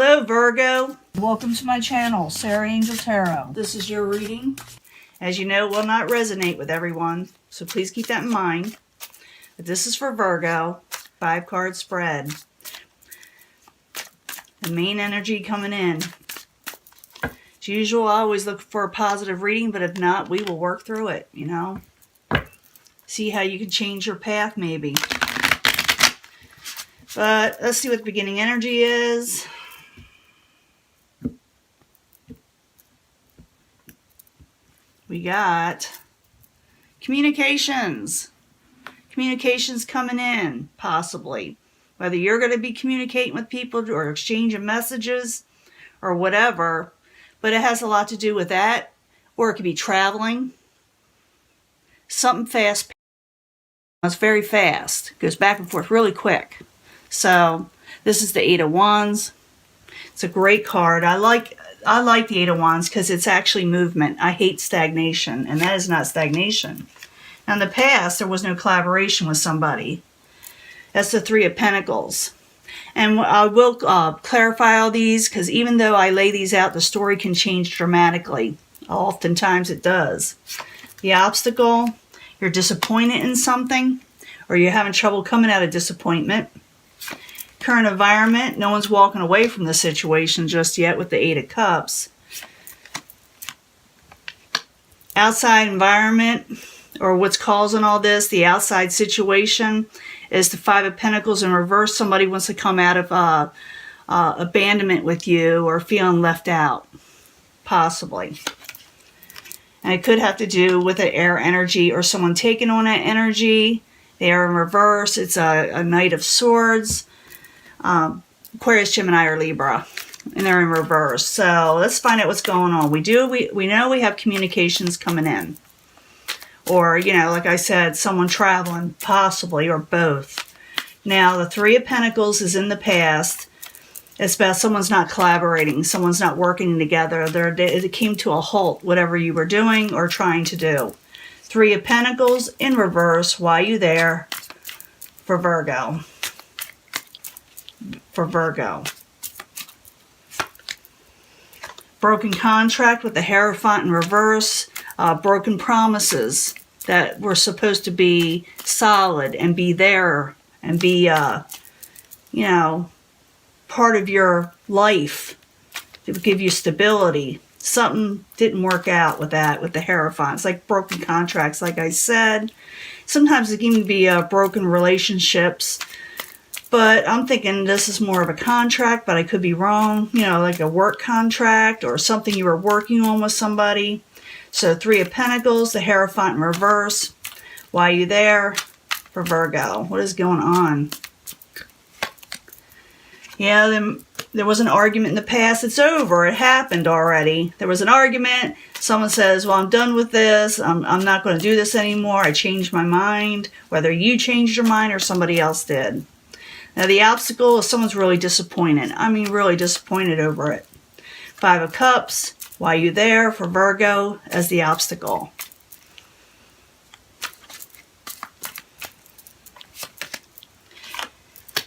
Hello, Virgo. Welcome to my channel, Sarah Angel Tarot. This is your reading. As you know, it will not resonate with everyone, so please keep that in mind. But this is for Virgo, 5-card spread. The main energy coming in. As usual, I always look for a positive reading, but if not, we will work through it, you know. See how you can change your path, maybe. But let's see what the beginning energy is. We got communications. Communications coming in, possibly. Whether you're going to be communicating with people or exchanging messages or whatever. But it has a lot to do with that. Or it could be traveling. Something fast. It's very fast. Goes back and forth really quick. So this is the 8 of Wands. It's a great card. I like the 8 of Wands because it's actually movement. I hate stagnation, and that is not stagnation. Now, in the past, there was no collaboration with somebody. That's the 3 of Pentacles. And I will clarify all these because even though I lay these out, the story can change dramatically. Oftentimes it does. The obstacle, you're disappointed in something, or you're having trouble coming out of disappointment. Current environment, no one's walking away from the situation just yet with the 8 of Cups. Outside environment, or what's causing all this, the outside situation, is the 5 of Pentacles in reverse. Somebody wants to come out of abandonment with you or feeling left out, possibly. And it could have to do with an air energy or someone taking on that energy. They are in reverse. It's a Knight of Swords. Aquarius, Gemini, or Libra, and they're in reverse. So let's find out what's going on. We know we have communications coming in, or you know, like I said, someone traveling, possibly, or both. Now the 3 of Pentacles is in the past. It's about someone's not collaborating, someone's not working together. It came to a halt, whatever you were doing or trying to do. 3 of Pentacles in reverse. Why you there? For Virgo. For Virgo. Broken contract with the Hierophant in reverse. Broken promises that were supposed to be solid and be there and be, you know, part of your life. It would give you stability. Something didn't work out with that, with the Hierophant. It's like broken contracts, like I said. Sometimes it can even be broken relationships. But I'm thinking this is more of a contract, but I could be wrong. You know, like a work contract or something you were working on with somebody. So 3 of Pentacles, the Hierophant in reverse. Why are you there? For Virgo. What is going on? Yeah, then there was an argument in the past. It's over. It happened already. There was an argument. Someone says, well, I'm done with this. I'm not going to do this anymore. I changed my mind. Whether you changed your mind or somebody else did. Now, the obstacle is someone's really disappointed. I mean, really disappointed over it. 5 of Cups. Why you there? For Virgo as the obstacle.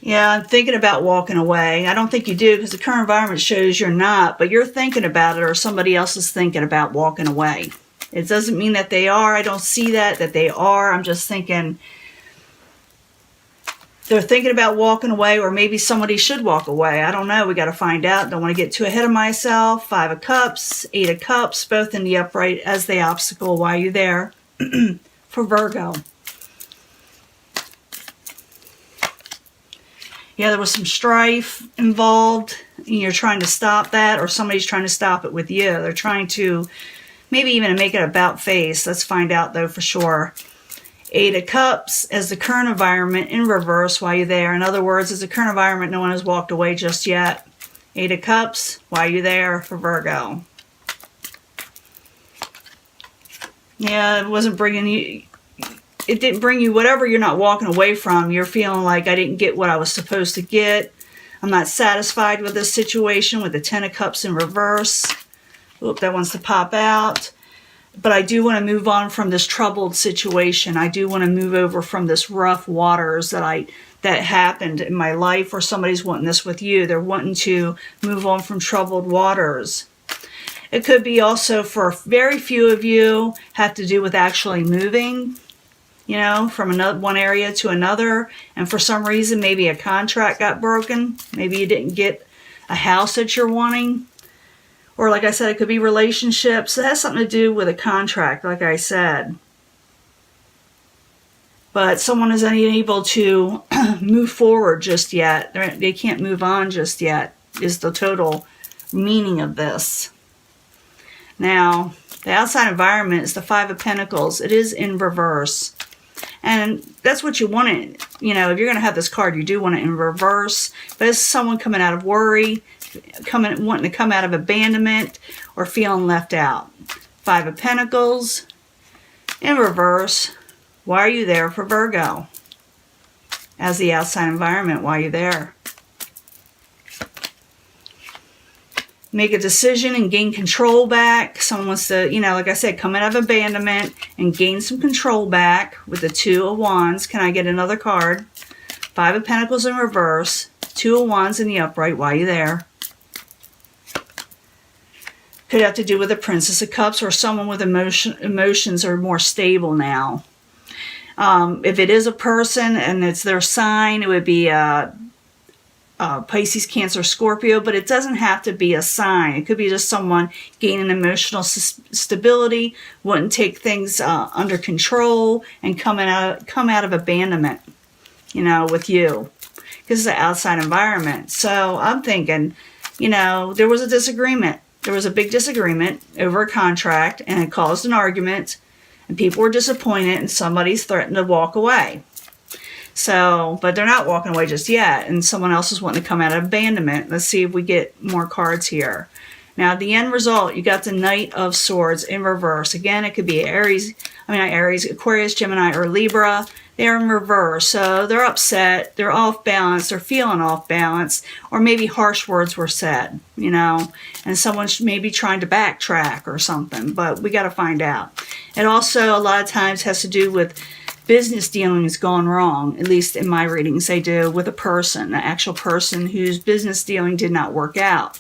Yeah, I'm thinking about walking away. I don't think you do because the current environment shows you're not, but you're thinking about it or somebody else is thinking about walking away. It doesn't mean that they are. I don't see that they are. I'm just thinking they're thinking about walking away, or maybe somebody should walk away. I don't know. We got to find out. Don't want to get too ahead of myself. 5 of Cups, 8 of Cups, both in the upright as the obstacle. Why are you there? For Virgo. Yeah, there was some strife involved. And you're trying to stop that, or somebody's trying to stop it with you. They're trying to maybe even make it about face. Let's find out, though, for sure. 8 of Cups as the current environment in reverse. Why are you there? In other words, as the current environment, no one has walked away just yet. 8 of Cups. Why are you there? For Virgo. Yeah, it wasn't bringing you... It didn't bring you whatever you're not walking away from. You're feeling like I didn't get what I was supposed to get. I'm not satisfied with this situation with the 10 of Cups in reverse. Oop, that wants to pop out. But I do want to move on from this troubled situation. I do want to move over from this rough waters that happened in my life, or somebody's wanting this with you. They're wanting to move on from troubled waters. It could be also, for very few of you, have to do with actually moving, from one area to another. And for some reason, maybe a contract got broken. Maybe you didn't get a house that you're wanting. Or like I said, it could be relationships. It has something to do with a contract, like I said. But someone is unable to move forward just yet. They can't move on just yet, is the total meaning of this. Now, the outside environment is the Five of Pentacles. It is in reverse. And that's what you want it. If you're going to have this card, you do want it in reverse. But it's someone coming out of worry, wanting to come out of abandonment, or feeling left out. Five of Pentacles in reverse. Why are you there for Virgo? As the outside environment, why are you there? Make a decision and gain control back. Someone wants to, like I said, come out of abandonment and gain some control back with the Two of Wands. Can I get another card? Five of Pentacles in reverse. Two of Wands in the upright. Why are you there? Could have to do with the Princess of Cups, or someone with emotions are more stable now. If it is a person and it's their sign, it would be Pisces, Cancer, Scorpio, but it doesn't have to be a sign. It could be just someone gaining emotional stability, wanting to take things under control, and come out of abandonment, with you. Because it's an outside environment. So I'm thinking, there was a disagreement. There was a big disagreement over a contract, and it caused an argument, and people were disappointed, and somebody's threatened to walk away. So, but they're not walking away just yet, and someone else is wanting to come out of abandonment. Let's see if we get more cards here. Now, the end result, you got the Knight of Swords in reverse. Again, it could be Aquarius, Gemini, or Libra. They're in reverse, so they're upset, they're off balance, they're feeling off balance, or maybe harsh words were said, and someone's maybe trying to backtrack or something, but we got to find out. It also, a lot of times, has to do with business dealings gone wrong, at least in my readings they do, with a person, an actual person whose business dealing did not work out.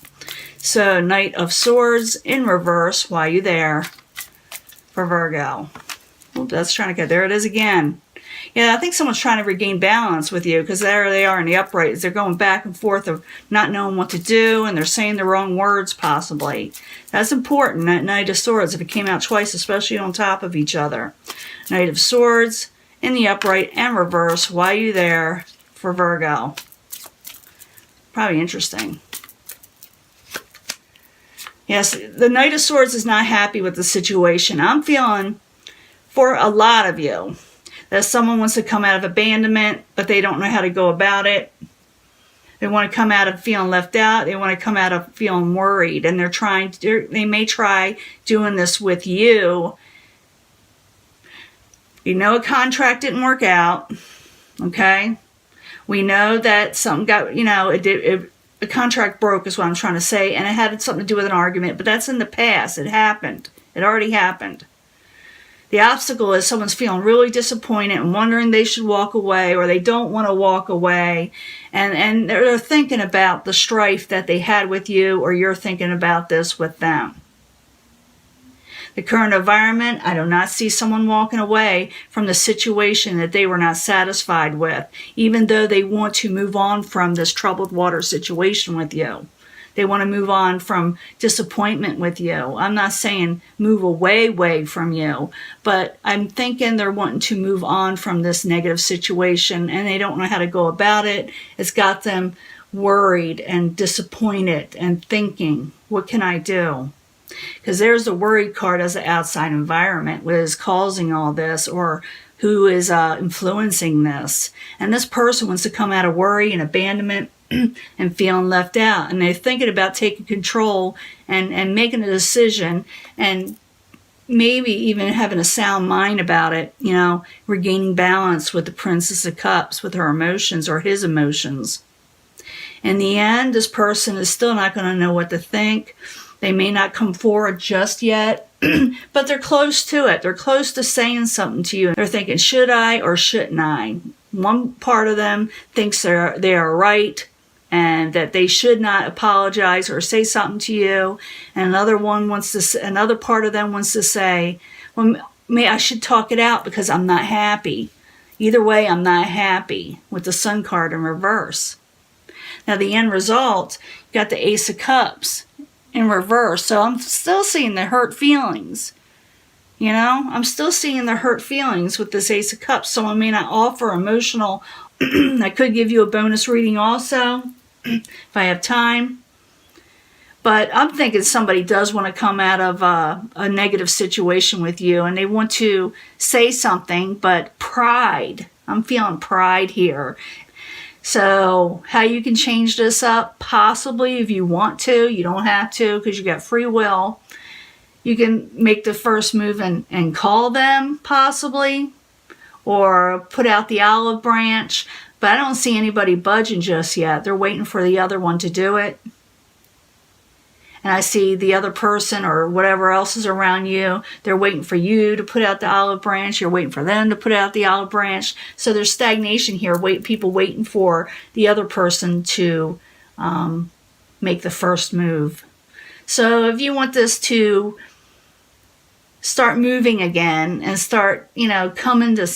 So, Knight of Swords in reverse, why are you there for Virgo? Well, that's trying to get, there it is again. Yeah, I think someone's trying to regain balance with you, because there they are in the upright. They're going back and forth of not knowing what to do, and they're saying the wrong words possibly. That's important, that Knight of Swords, if it came out twice, especially on top of each other. Knight of Swords in the upright and reverse. Why are you there for Virgo? Probably interesting. Yes, the Knight of Swords is not happy with the situation. I'm feeling, for a lot of you, that someone wants to come out of abandonment, but they don't know how to go about it. They want to come out of feeling left out. They want to come out of feeling worried, and they may try doing this with you. A contract didn't work out, okay? We know that something got, a contract broke is what I'm trying to say, and it had something to do with an argument, but that's in the past. It happened. It already happened. The obstacle is someone's feeling really disappointed and wondering they should walk away, or they don't want to walk away, and they're thinking about the strife that they had with you, or you're thinking about this with them. The current environment, I do not see someone walking away from the situation that they were not satisfied with, even though they want to move on from this troubled water situation with you. They want to move on from disappointment with you. I'm not saying move away from you, but I'm thinking they're wanting to move on from this negative situation, and they don't know how to go about it. It's got them worried and disappointed and thinking, what can I do? Because there's the worried card as the outside environment, what is causing all this, or who is influencing this. And this person wants to come out of worry and abandonment and feeling left out. And they're thinking about taking control and making a decision, and maybe even having a sound mind about it, regaining balance with the Princess of Cups, with her emotions or his emotions. In the end, this person is still not going to know what to think. They may not come forward just yet, but they're close to it. They're close to saying something to you. They're thinking, should I or shouldn't I? One part of them thinks they are right and that they should not apologize or say something to you. And another part of them wants to say, well, I should talk it out because I'm not happy. Either way, I'm not happy, with the Sun card in reverse. Now, the end result, you got the Ace of Cups in reverse. So I'm still seeing the hurt feelings. You know, I'm still seeing the hurt feelings with this Ace of Cups. Someone may not offer emotional. I could give you a bonus reading also, if I have time. But I'm thinking somebody does want to come out of a negative situation with you, and they want to say something, but pride. I'm feeling pride here. So how you can change this up, possibly if you want to. You don't have to because you got free will. You can make the first move and call them, possibly, or put out the olive branch. But I don't see anybody budging just yet. They're waiting for the other one to do it. And I see the other person or whatever else is around you, they're waiting for you to put out the olive branch. You're waiting for them to put out the olive branch. So there's stagnation here, people waiting for the other person to make the first move. So if you want this to start moving again and start, coming to,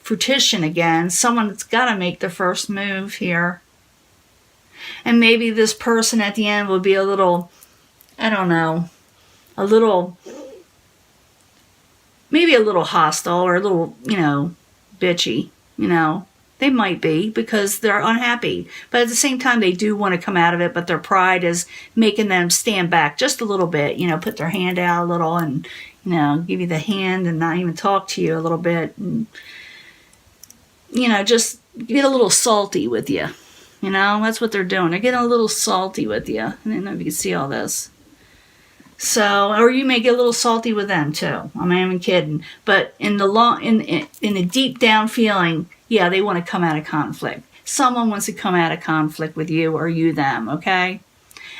fruition again, someone's got to make the first move here. And maybe this person at the end will be a little, maybe a little hostile or a little, bitchy, They might be because they're unhappy. But at the same time, they do want to come out of it, but their pride is making them stand back just a little bit, put their hand out a little and, give you the hand and not even talk to you a little bit. And, just get a little salty with you. That's what they're doing. They're getting a little salty with you. I don't know if you can see all this. So, or you may get a little salty with them too. I'm not even kidding. But in the deep down feeling, yeah, they want to come out of conflict. Someone wants to come out of conflict with you or you them, okay?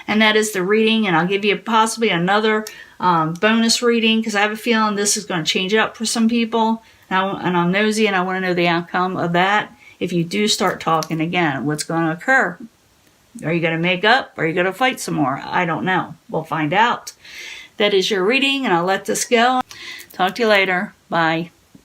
And that is the reading. And I'll give you possibly another bonus reading because I have a feeling this is going to change up for some people. And I'm nosy and I want to know the outcome of that. If you do start talking again, what's going to occur? Are you going to make up? Or are you going to fight some more? I don't know. We'll find out. That is your reading, and I'll let this go. Talk to you later. Bye.